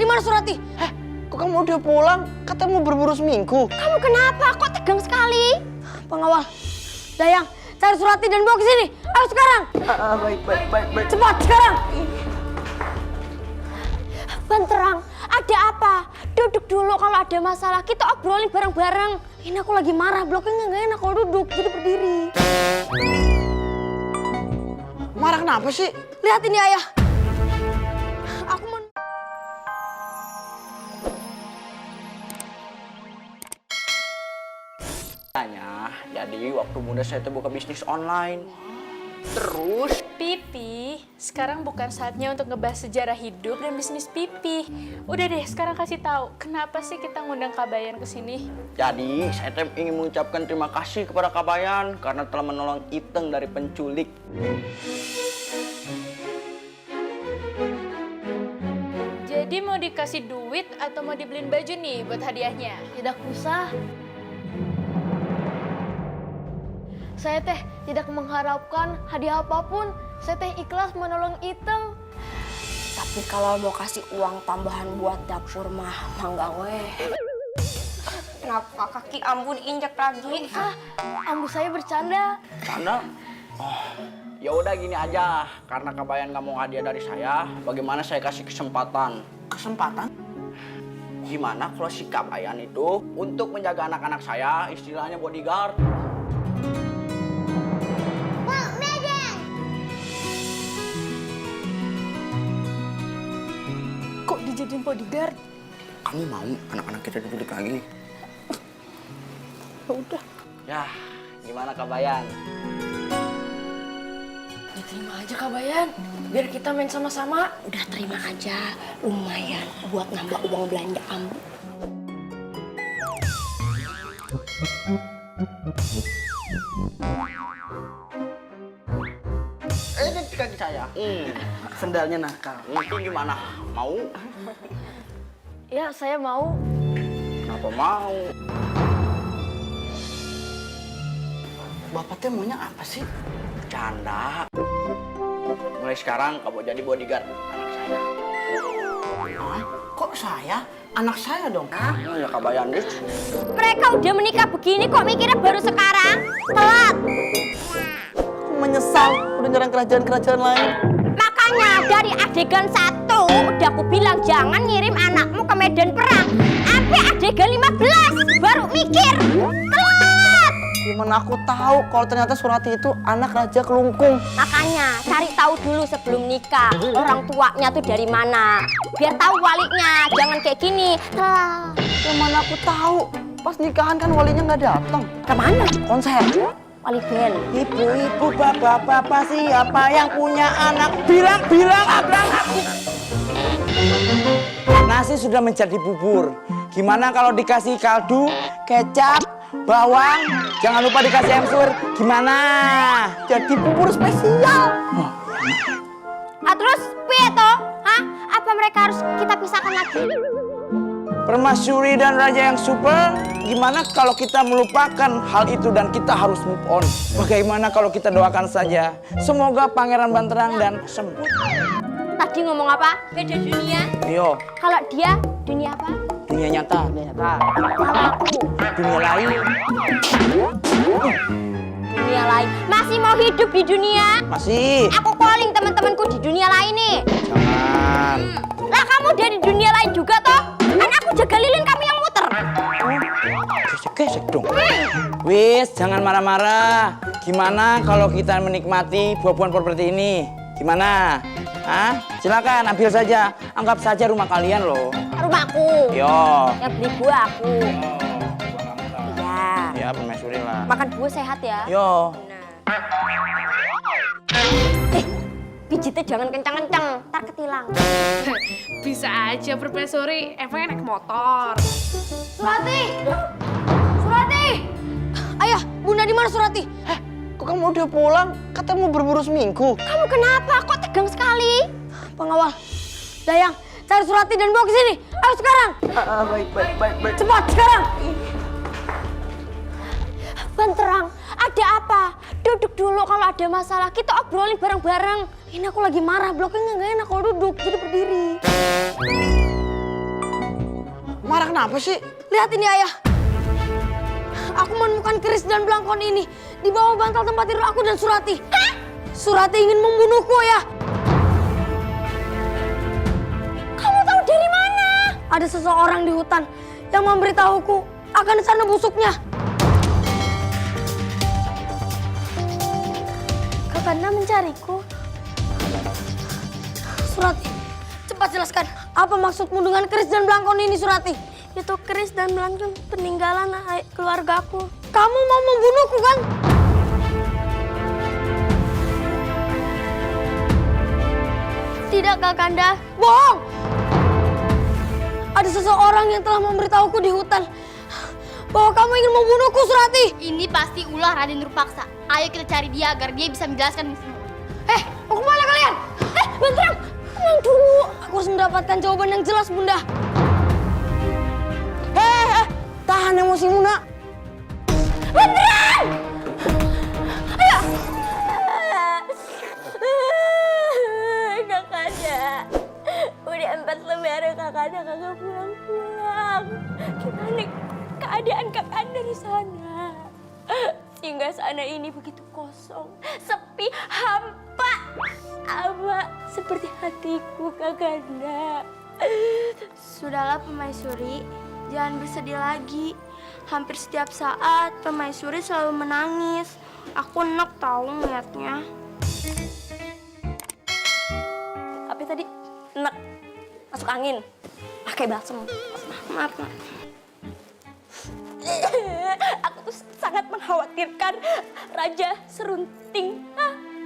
mana Surati? Kok kamu udah pulang? Katanya mau berburu seminggu. Kamu kenapa? Kok tegang sekali? Pengawal, Dayang, cari Surati dan bawa ke sini. Ayo sekarang. Baik. Cepat sekarang. Banterang, ada apa? Duduk dulu, kalau ada masalah kita obrolin bareng-bareng. Ini aku lagi marah, bloknya nggak enak kalau duduk, jadi berdiri. Marah kenapa sih? Lihat ini ayah. Aku mau... Jadi waktu muda saya tuh buka bisnis online. Terus Pipi, sekarang bukan saatnya untuk ngebahas sejarah hidup dan bisnis Pipi. Udah deh, sekarang kasih tahu kenapa sih kita ngundang Kabayan ke sini? jadi saya ingin mengucapkan terima kasih kepada Kabayan karena telah menolong Iteng dari penculik. Jadi mau dikasih duit atau mau dibeliin baju nih buat hadiahnya? Tidak usah. Saya teh tidak mengharapkan hadiah apapun. Saya teh ikhlas menolong Iteng. Tapi kalau mau kasih uang tambahan buat dapur mah mangga weh. Kenapa kaki Ambu diinjak lagi? Ambu saya bercanda. Karena ya udah gini aja, karena Kabayan nggak mau hadiah dari saya, bagaimana saya kasih kesempatan? Kesempatan? Gimana kalau si Kabayan itu untuk menjaga anak-anak saya, istilahnya bodyguard? Kok dijadiin bodyguard? Kamu mau anak-anak kita diculik lagi? Ya udah. Ya, gimana Kabayan? Diterima aja Kabayan, biar kita main sama-sama. Udah terima aja, lumayan buat nambah uang belanja Ambu. Ini kaki saya. Sendalnya nakal. Ini gimana? Mau? Ya, saya mau. Kenapa mau? Bapak teh maunya apa sih? Canda. Mulai sekarang kamu jadi bodyguard anak saya. Hah? Kok saya? Anak saya dong. Ya Kabayan deh. Mereka udah menikah begini kok mikirnya baru sekarang? Telat. Aku menyesal udah nyerang kerajaan-kerajaan lain. Makanya dari adegan 1 udah aku bilang jangan ngirim anakmu ke medan perang. Sampai adegan 15 baru mikir. Telat. Gimana aku tahu kalau ternyata Surati itu anak Raja Kelungkung? Makanya cari tahu dulu sebelum nikah orang tuanya tuh dari mana. Biar tahu walinya, jangan kayak gini. Telat. Yang mana aku tahu? Pas nikahan kan walinya nggak datang. Kemana? Konser. Wali band. Ibu-ibu, bapak-bapak, siapa yang punya anak? Bilang abang aku. Nasi sudah menjadi bubur. Gimana kalau dikasih kaldu, kecap, bawang, jangan lupa dikasih ensur. Gimana? Jadi bubur spesial. Terus piye toh? Hah? Apa mereka harus kita pisahkan lagi? Permaisuri dan raja yang super, gimana kalau kita melupakan hal itu dan kita harus move on? Bagaimana kalau kita doakan saja? Semoga Pangeran Banterang dan sembuh. Tadi ngomong apa? Beda dunia. Yo, Kalau dia dunia apa? dunia nyata. Kalau aku Dunia lain. dunia lain. Masih mau hidup di dunia? Masih. Aku calling teman-temanku di dunia lain nih. Jangan. Lah kamu dari dunia lain juga toh? Kan aku jaga lilin, kamu yang muter. Gesek-gesek dong. Wis, jangan marah-marah. Gimana kalau kita menikmati buah-buahan properti ini? Gimana? Hah? Silakan ambil saja. Anggap saja rumah kalian loh. Rumahku. Yo. Yang beli buah aku. Iya. Ya, permaisuri lah. Makan buah sehat ya. Yo. Pijitnya jangan kencang-kencang, ntar ketilang. Bisa aja permaisuri, emangnya naik motor. Surati! Surati! Ayah, Bunda di mana Surati? Kok kamu udah pulang? Katanya mau berburu seminggu. Kamu kenapa? Kok tegang sekali? Pengawal, Dayang, cari Surati dan bawa ke sini. Ayo sekarang. Baik. Cepat sekarang. Banterang, ada apa? Duduk dulu, kalau ada masalah kita obrolin bareng-bareng. Ini aku lagi marah, bloknya nggak enak kalau duduk, jadi berdiri. Marah kenapa sih? Lihat ini ayah. Aku menemukan keris dan belangkon ini di bawah bantal tempat tidur aku dan Surati. Hah? Surati ingin membunuhku ya. Kamu tahu dari mana? Ada seseorang di hutan yang memberitahuku akan sana busuknya. Kakanda mencariku. Surati, cepat jelaskan. Apa maksudmu dengan keris dan belangkon ini, Surati? Itu keris dan belangkon peninggalan keluargaku. Kamu mau membunuhku, kan? Tidak, Kakanda. Bohong! Ada seseorang yang telah memberitahuku di hutan bahwa kamu ingin membunuhku, Surati. Ini pasti ulah Raden Nurpaksa. Ayo kita cari dia agar dia bisa menjelaskan ini semua. Mau kemana kalian? Bentrang! Tenang dulu. Aku harus mendapatkan jawaban yang jelas, Bunda. Tahan emosimu, nak. Bentrang! Ayo! Kakanda, udah 4 lebaran Kakanda kagak pulang-pulang. Gimana keadaan Kakanda di sana? Hingga sana ini begitu kosong, sepi, hampa, sama seperti hatiku Kakanda. Sudahlah Permaisuri, jangan bersedih lagi. Hampir setiap saat Permaisuri selalu menangis. Aku enak tahu ngeliatnya. Apa tadi? Enak, masuk angin, pakai balsem. Maaf, Mak. Aku tuh sangat mengkhawatirkan Raja Serunting.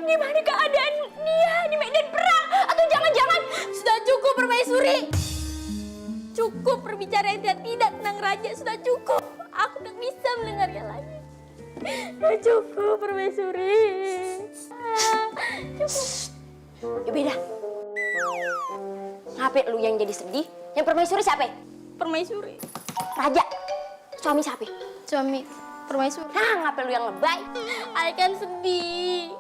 Gimana keadaan dia di medan perang? Atau jangan-jangan sudah cukup Permaisuri? Cukup berbicara yang tidak tentang Raja, sudah cukup. Aku tak bisa mendengarnya lagi. Sudah cukup Permaisuri. Cukup. Ya beda. Ngapain lu yang jadi sedih? Yang Permaisuri siapa? Permaisuri. Raja. Suami siapa? Suami Permaisuri. Ngapain lu yang lebay? Ay kan sedih.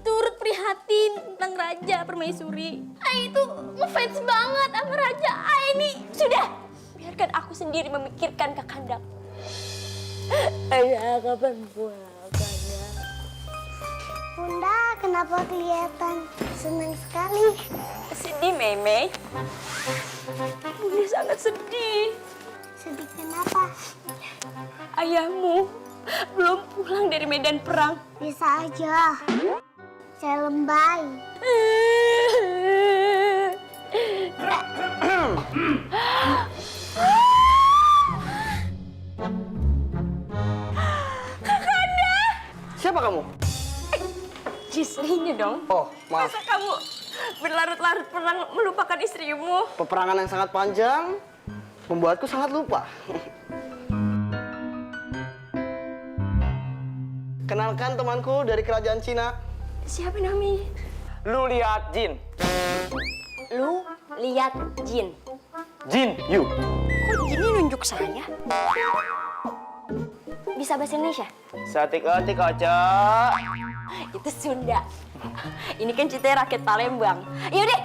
Turut prihatin tentang Raja Permaisuri. Ay itu ngefans banget sama Raja. Ay ini sudah. Biarkan aku sendiri memikirkan Kakanda. Ayah kapan pulang Kakanda? Bunda, kenapa kelihatan senang sekali? Sedih Meme. Bunda sangat sedih. Sedih kenapa? Ayahmu belum pulang dari medan perang. Bisa aja. Saya lembay. Siapa kamu? Istrinya dong. Oh, maaf. Masa kamu berlarut-larut perang melupakan istrimu? Peperangan yang sangat panjang membuatku sangat lupa. Kenalkan temanku dari kerajaan Cina. Siapa namanya? Lu lihat Jin. Lu lihat Jin. Jin, you. Kok Jin nunjuk saya? Bisa bahasa Indonesia? Satik-otik ojo. Itu Sunda. Ini kan ceritanya rakyat Palembang. Yaudah,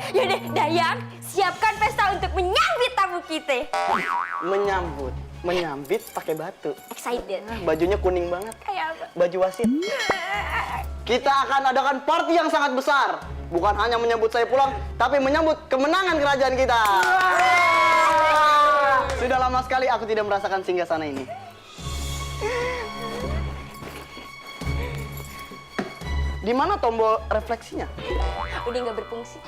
Dayang, siapkan pesta untuk menyambut tamu kita. Menyambit pakai batu. Excited. Bajunya kuning banget. Kayak apa? Baju wasit. Kita akan adakan party yang sangat besar. Bukan hanya menyambut saya pulang, tapi menyambut kemenangan kerajaan kita. Sudah lama sekali aku tidak merasakan singgasana ini. Di mana tombol refleksinya? Udah nggak berfungsi.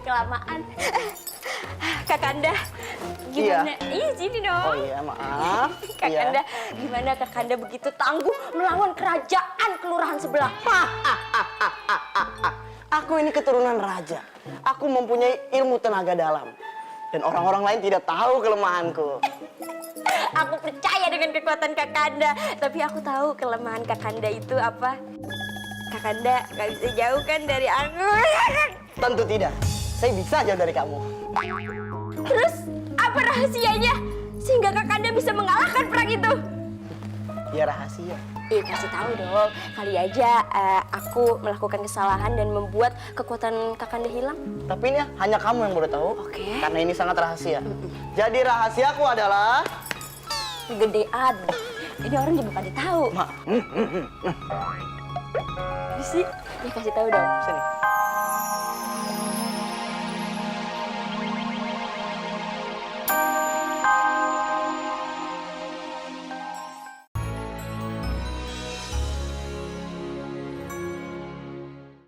Kelamaan. Kakanda, gimana? Iya, sini dong. Oh iya, maaf. Kakanda, gimana Kakanda begitu tangguh melawan kerajaan kelurahan sebelah? Aku ini keturunan raja. Aku mempunyai ilmu tenaga dalam. Dan orang-orang lain tidak tahu kelemahanku. Aku percaya dengan kekuatan Kakanda, tapi aku tahu kelemahan Kakanda itu apa. Kakanda gak bisa jauh kan dari aku. Tentu tidak. Saya bisa jauh dari kamu. Terus apa rahasianya sehingga Kakanda bisa mengalahkan perang itu? Ya rahasia. Kasih tahu dong. Kali aja aku melakukan kesalahan dan membuat kekuatan Kakanda hilang. Tapi ini hanya kamu yang boleh tahu. Oke. Karena ini sangat rahasia. Jadi rahasiaku adalah Gedean. Ini orang juga pada tahu. Ma. Sih, ya kasih tahu dong. Sini.